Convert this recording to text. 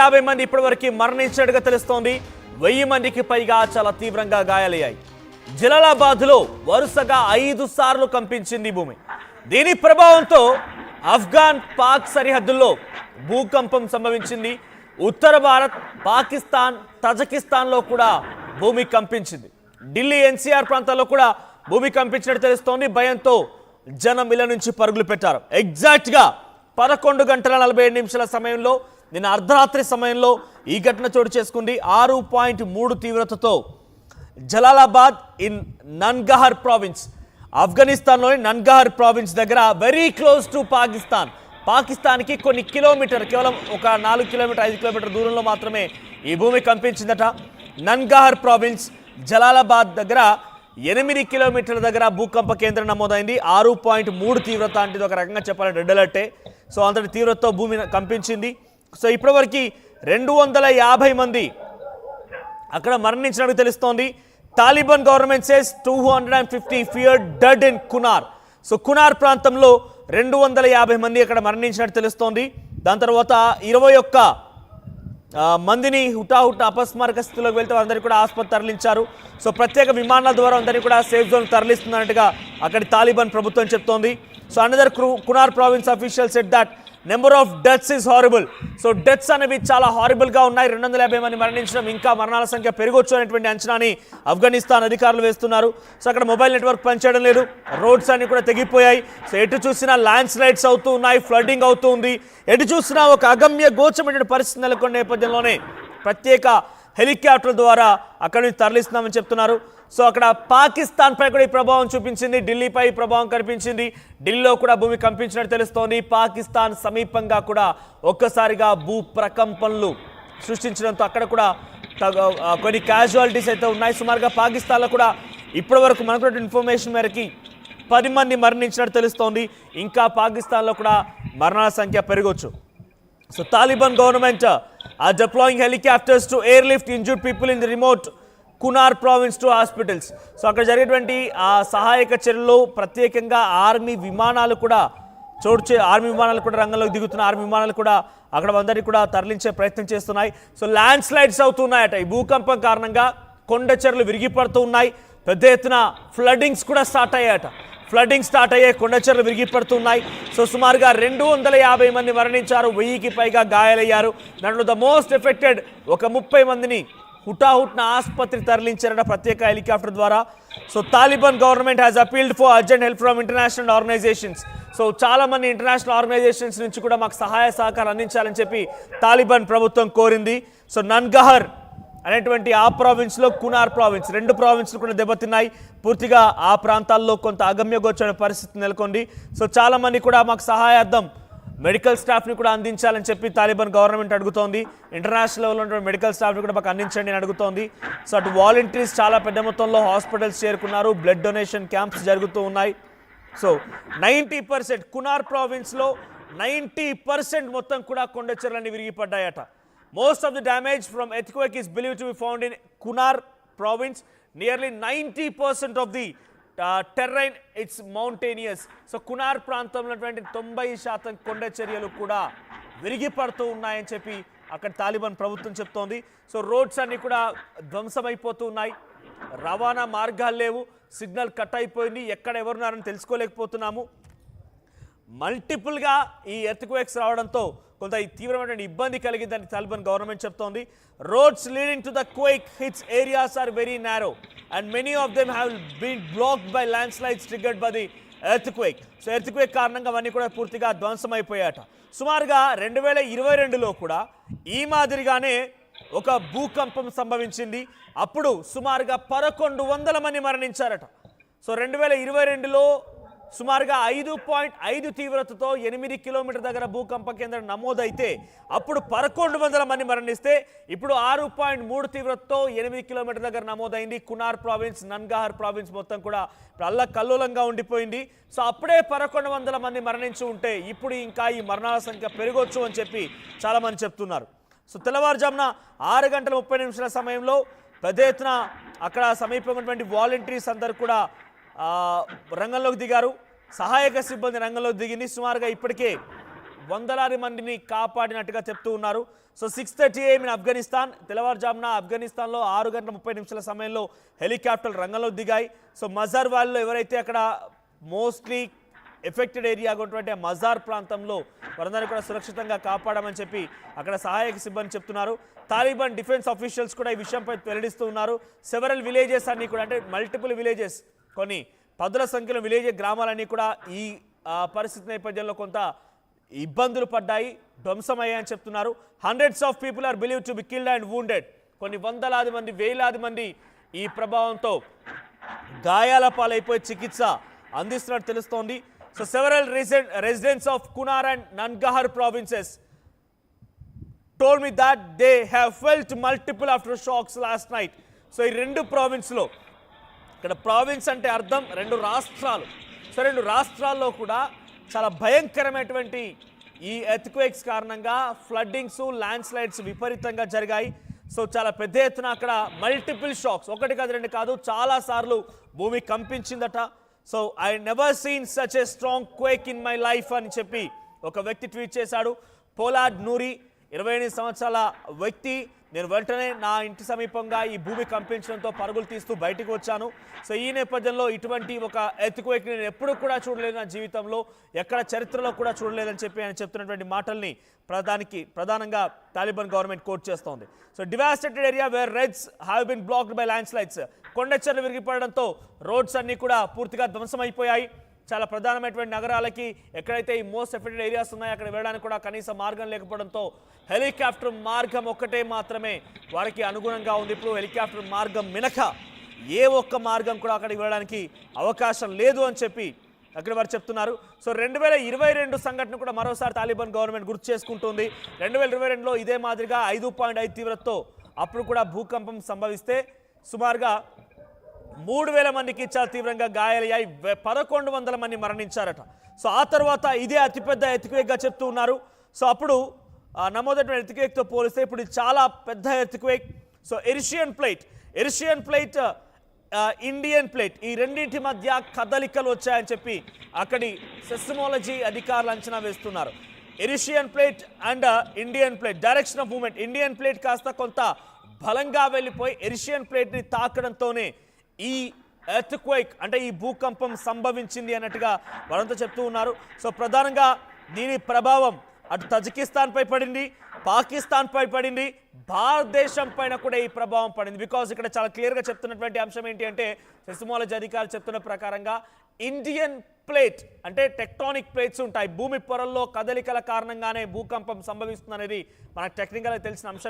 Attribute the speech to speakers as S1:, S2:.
S1: 250 మంది ఇప్పటివరకు మరణించినట్టుగా తెలుస్తోంది. 1000 మందికి పైగా చాలా తీవ్రంగా గాయాలయ్యాయి. జలాలాబాద్లో వరుసగా 5 సార్లు కంపించింది భూమి. దీని ప్రభావంతో ఆఫ్ఘన్ పాక్ సరిహద్దుల్లో భూకంపం సంభవించింది. ఉత్తర భారత్, పాకిస్తాన్, తజకిస్తాన్లో కూడా భూమి కంపించింది. ఢిల్లీ ఎన్సీఆర్ ప్రాంతాల్లో కూడా భూమి కంపించినట్టు తెలుస్తోంది. భయంతో జనం ఇళ్ల నుంచి పరుగులు పెట్టారు. ఎగ్జాక్ట్గా 11 గంటల 47 నిమిషాల సమయంలో నిన్న అర్ధరాత్రి సమయంలో ఈ ఘటన చోటు చేసుకుంది. 6.3 తీవ్రతతో జలాలాబాద్ ఇన్ నన్గహర్ ప్రావిన్స్, ఆఫ్ఘనిస్తాన్లోని నన్గహర్ ప్రావిన్స్ దగ్గర, వెరీ క్లోజ్ టు పాకిస్తాన్కి కొన్ని కిలోమీటర్, కేవలం ఒక 4 కిలోమీటర్ 5 కిలోమీటర్ దూరంలో మాత్రమే ఈ భూమి కంపించిందట. నన్గహర్ ప్రావిన్స్ జలాలాబాద్ దగ్గర 8 కిలోమీటర్ల దగ్గర భూకంప కేంద్రం నమోదైంది. 6.3 తీవ్రత అంటే ఇది ఒక రకంగా చెప్పాలంటే రెడ్ అలర్టే. సో అంతటి తీవ్రతతో భూమి కంపించింది. సో ఇప్పటివరకు 250 మంది అక్కడ మరణించినట్టు తెలుస్తోంది. Taliban government says 250 feared dead in Kunar. So Kunar ప్రాంతంలో 250 మంది అక్కడ మరణించినట్టు తెలుస్తోంది. దాని తర్వాత 21 మందిని హుటాహుట అపస్మారక స్థితిలోకి వెళ్తే అందరికీ కూడా ఆసుపత్రి తరలించారు. సో ప్రత్యేక విమానాల ద్వారా అందరినీ కూడా సేఫ్ జోన్ తరలిస్తున్నట్టుగా అక్కడి తాలిబాన్ ప్రభుత్వం చెప్తోంది. So another Kunar province official said that number of deaths is horrible. So deaths అనేవి చాలా హారిబుల్గా ఉన్నాయి. 250 మంది మరణించడం, ఇంకా మరణాల సంఖ్య పెరగొచ్చు అనేటువంటి అంచనాని ఆఫ్ఘనిస్తాన్ అధికారులు వేస్తున్నారు. సో అక్కడ మొబైల్ నెట్వర్క్ పనిచేయడం లేదు, రోడ్స్ అన్ని కూడా తెగిపోయాయి. సో ఎటు చూసినా ల్యాండ్ స్లైడ్స్ అవుతూ ఉన్నాయి, ఫ్లడ్డింగ్ అవుతూ ఉంది. ఎటు చూసినా ఒక అగమ్య గోచరమైన పరిస్థితి నెలకొన్న నేపథ్యంలోనే ప్రత్యేక హెలికాప్టర్ ద్వారా అక్కడి నుంచి తరలిస్తున్నామని చెప్తున్నారు. సో అక్కడ పాకిస్తాన్ పై కూడా ఈ ప్రభావం చూపించింది, ఢిల్లీపై ప్రభావం కనిపించింది. ఢిల్లీలో కూడా భూమి కంపించినట్టు తెలుస్తోంది. పాకిస్తాన్ సమీపంగా కూడా ఒక్కసారిగా భూ ప్రకంపనలు సృష్టించడంతో అక్కడ కూడా కొన్ని క్యాజువాలిటీస్ అయితే ఉన్నాయి. సుమారుగా పాకిస్తాన్లో కూడా ఇప్పటి వరకు మనకు ఇన్ఫర్మేషన్ మేరకి 10 మంది మరణించినట్టు తెలుస్తోంది. ఇంకా పాకిస్తాన్లో కూడా మరణాల సంఖ్య పెరగొచ్చు. So Taliban government are deploying helicopters to airlift injured people in the remote Kunar province to hospitals. So అక్కడ జరిగేటువంటి ఆ సహాయక చర్యల్లో ప్రత్యేకంగా ఆర్మీ విమానాలు కూడా రంగంలోకి దిగుతున్న ఆర్మీ విమానాలు కూడా అక్కడ అందరినీ కూడా తరలించే ప్రయత్నం చేస్తున్నాయి. సో ల్యాండ్ స్లైడ్స్ అవుతున్నాయట. ఈ భూకంపం కారణంగా కొండ చర్యలు విరిగిపడుతూ ఉన్నాయి. పెద్ద ఎత్తున ఫ్లడ్డింగ్స్ కూడా స్టార్ట్ అయ్యాయి, కొండ చర్యలు విరిగిపడుతున్నాయి. సో సుమారుగా 250 మంది మరణించారు, 1000కి పైగా గాయాలయ్యారు. దాంట్లో ద మోస్ట్ ఎఫెక్టెడ్ ఒక 30 మందిని హుటాహుట్న ఆసుపత్రికి తరలించారట ప్రత్యేక హెలికాప్టర్ ద్వారా. So Taliban government has appealed for urgent help from international organisations. So చాలా మంది ఇంటర్నేషనల్ ఆర్గనైజేషన్స్ నుంచి కూడా మాకు సహాయ సహకారం అందించాలని చెప్పి తాలిబాన్ ప్రభుత్వం కోరింది. సో నన్గహర్ అనేటువంటి ఆ ప్రావిన్స్లో కునార్ ప్రావిన్స్, 2 ప్రావిన్స్లు కూడా దెబ్బతిన్నాయి. పూర్తిగా ఆ ప్రాంతాల్లో కొంత అగమ్యగోచరమైన పరిస్థితి నెలకొంది. సో చాలా మంది కూడా మాకు సహాయార్థం మెడికల్ స్టాఫ్ని కూడా అందించాలని చెప్పి తాలిబాన్ గవర్నమెంట్ అడుగుతోంది. ఇంటర్నేషనల్ లెవెల్లో ఉన్న మెడికల్ స్టాఫ్ని కూడా మాకు అందించండి అని అడుగుతోంది. సో అటు వాలంటీర్స్ చాలా పెద్ద మొత్తంలో హాస్పిటల్స్ చేరుకున్నారు, బ్లడ్ డొనేషన్ క్యాంప్స్ జరుగుతూ ఉన్నాయి. సో 90% కునార్ ప్రావిన్స్లో 90% మొత్తం కూడా కొండ చర్యలన్నీ విరిగిపడ్డాయట. Most of the damage from earthquake is believed to be found in Kunar province. Nearly 90% of the terrain it's mountainous. So Kunar ప్రాంతంలో 90% కొండ చర్యలు కూడా విరిగిపడుతూ ఉన్నాయని చెప్పి అక్కడ తాలిబాన్ ప్రభుత్వం చెప్తోంది. సో రోడ్స్ అన్ని కూడా ధ్వంసమైపోతూ ఉన్నాయి, రవాణా మార్గాలు లేవు, సిగ్నల్ కట్ అయిపోయింది, ఎక్కడ ఎవరున్నారని తెలుసుకోలేకపోతున్నాము. మల్టిపుల్గా ఈ ఎర్త్క్వేక్స్ రావడంతో కొంత తీవ్రమైన ఇబ్బంది కలిగిందని తాలిబాన్ గవర్నమెంట్ చెప్తోంది. Roads leading to the quake hits areas are very narrow and many of them have been blocked by landslides triggered by the earthquake. So earthquake కారణంగా అవన్నీ కూడా పూర్తిగా ధ్వంసమైపోయాట. సుమారుగా 2022లో కూడా ఈ మాదిరిగానే ఒక భూకంపం సంభవించింది. అప్పుడు సుమారుగా 1100 మంది మరణించారట. సో 2022లో సుమారుగా 5.5 తీవ్రతతో 8 కిలోమీటర్ దగ్గర భూకంప కేంద్రం నమోదైతే అప్పుడు 1100 మంది మరణిస్తే ఇప్పుడు 6.3 తీవ్రతతో 8 కిలోమీటర్ దగ్గర నమోదైంది. కునార్ ప్రావిన్స్, నన్గహర్ ప్రావిన్స్ మొత్తం కూడా అల్లకల్లోలంగా ఉండిపోయింది. సో అప్పుడే 1100 మంది మరణించి ఉంటే ఇప్పుడు ఇంకా ఈ మరణాల సంఖ్య పెరగొచ్చు అని చెప్పి చాలామంది చెప్తున్నారు. సో తెల్లవారుజామున 6 గంటల 30 నిమిషాల సమయంలో పెద్ద ఎత్తున అక్కడ సమీపమైనటువంటి వాలంటీర్స్ అందరూ కూడా రంగంలోకి దిగారు, సహాయక సిబ్బంది రంగంలోకి దిగింది. సుమారుగా ఇప్పటికే వందలాది మందిని కాపాడినట్టుగా చెప్తూ ఉన్నారు. So 6:30 AM in Afghanistan. తెల్లవారుజామున ఆఫ్ఘనిస్తాన్లో 6:30 సమయంలో హెలికాప్టర్లు రంగంలోకి దిగాయి. సో మజార్ వాళ్ళు ఎవరైతే అక్కడ మోస్ట్లీ ఎఫెక్టెడ్ ఏరియా ఉన్నటువంటి మజార్ ప్రాంతంలో వారందరినీ కూడా సురక్షితంగా కాపాడమని చెప్పి అక్కడ సహాయక సిబ్బంది చెప్తున్నారు. తాలిబాన్ డిఫెన్స్ ఆఫీషియల్స్ కూడా ఈ విషయంపై వెల్లడిస్తూ ఉన్నారు. సెవరల్ విలేజెస్ అన్ని కూడా అంటే మల్టిపుల్ విలేజెస్, కొన్ని పదుల సంఖ్యలో గ్రామాలన్నీ కూడా ఈ పరిస్థితి నేపథ్యంలో కొంత ఇబ్బందులు పడ్డాయి, ధ్వంసమయ్యాయని చెప్తున్నారు. Hundreds of people are believe to be killed and wounded. కొన్ని వందలాది మంది, వేలాది మంది ఈ ప్రభావంతో గాయాల పాలైపోయి చికిత్స అందిస్తున్నట్టు తెలుస్తోంది. So several residents of Kunar and Nangarhar provinces told me that they have felt multiple aftershocks last night. So ఈ రెండు ప్రావిన్స్లో, ఇక్కడ ప్రావిన్స్ అంటే అర్థం రెండు రాష్ట్రాలు. సో రెండు రాష్ట్రాల్లో కూడా చాలా భయంకరమైనటువంటి ఈ ఎర్త్క్వేక్స్ కారణంగా ఫ్లడ్డింగ్స్, ల్యాండ్ స్లైడ్స్ విపరీతంగా జరిగాయి. సో చాలా పెద్ద ఎత్తున అక్కడ మల్టిపుల్ షాక్స్, ఒకటి కాదు రెండు కాదు, చాలా సార్లు భూమి కంపించిందట. So I never seen such a strong quake in my life అని చెప్పి ఒక వ్యక్తి ట్వీట్ చేశాడు. పోలాడ్ నూరి 28 సంవత్సరాల వ్యక్తి, నేను వెంటనే నా ఇంటి సమీపంగా ఈ భూమి కంపించడంతో పరుగులు తీస్తూ బయటకు వచ్చాను. సో ఈ నేపథ్యంలో ఇటువంటి ఒక ఎర్త్క్వేక్ నేను ఎప్పుడూ కూడా చూడలేదు నా జీవితంలో, ఎక్కడ చరిత్రలో కూడా చూడలేదని చెప్పి ఆయన చెప్తున్నటువంటి మాటల్ని ప్రధానంగా తాలిబాన్ గవర్నమెంట్ కోట్ చేస్తోంది. So devastated area where reds have been blocked by land slides. కొండ చర్యలు విరిగిపడడంతో రోడ్స్ అన్ని కూడా పూర్తిగా ధ్వంసమైపోయాయి. చాలా ప్రధానమైనటువంటి నగరాలకి ఎక్కడైతే ఈ మోస్ట్ ఎఫెక్టెడ్ ఏరియాస్ ఉన్నాయో అక్కడ వెళ్ళడానికి కూడా కనీస మార్గం లేకపోవడంతో హెలికాప్టర్ మార్గం ఒక్కటే మాత్రమే వారికి అనుగుణంగా ఉంది. ఇప్పుడు హెలికాప్టర్ మార్గం మినహా ఏ ఒక్క మార్గం కూడా అక్కడికి వెళ్ళడానికి అవకాశం లేదు అని చెప్పి అక్కడ వారు చెప్తున్నారు. సో 2022 సంఘటన కూడా మరోసారి తాలిబాన్ గవర్నమెంట్ గుర్తు చేసుకుంటుంది. 2022లో ఇదే మాదిరిగా 5.5 తీవ్రతతో అప్పుడు కూడా భూకంపం సంభవిస్తే సుమారుగా 3000 మందికి చాలా తీవ్రంగా గాయాలయ్యాయి, 1100 మంది మరణించారట. సో ఆ తర్వాత ఇదే అతిపెద్ద ఎర్త్క్వేక్గా చెప్తూ ఉన్నారు. సో అప్పుడు నమోదైన ఎర్త్క్వేక్తో పోలిస్తే ఇప్పుడు ఇది చాలా పెద్ద earthquake. So Eurasian plate Indian plate, ఈ రెండింటి మధ్య కదలికలు వచ్చాయని చెప్పి అక్కడి సెస్మోలజీ అధికారులు అంచనా వేస్తున్నారు. Eurasian plate and Indian plate direction of movement, Indian plate కాస్త కొంత బలంగా వెళ్ళిపోయి ఎరిషియన్ ప్లేట్ని తాకడంతోనే ఈ ఎర్త్క్వేక్ అంటే ఈ భూకంపం సంభవించింది అన్నట్టుగా వారంతా చెప్తూ ఉన్నారు. సో ప్రధానంగా దీని ప్రభావం అటు తజికిస్తాన్ పై పడింది, పాకిస్తాన్ పై పడింది, భారతదేశం పైన కూడా ఈ ప్రభావం పడింది. బికాజ్ ఇక్కడ చాలా క్లియర్గా చెప్తున్నటువంటి అంశం ఏంటి అంటే సెస్మోలజీ అధికారులు చెప్తున్న ప్రకారంగా ఇండియన్ ప్లేట్ అంటే టెక్టానిక్ ప్లేట్స్ ఉంటాయి, భూమి పొరల్లో కదలికల కారణంగానే భూకంపం సంభవిస్తుంది అనేది మనకు టెక్నికల్గా తెలిసిన అంశం.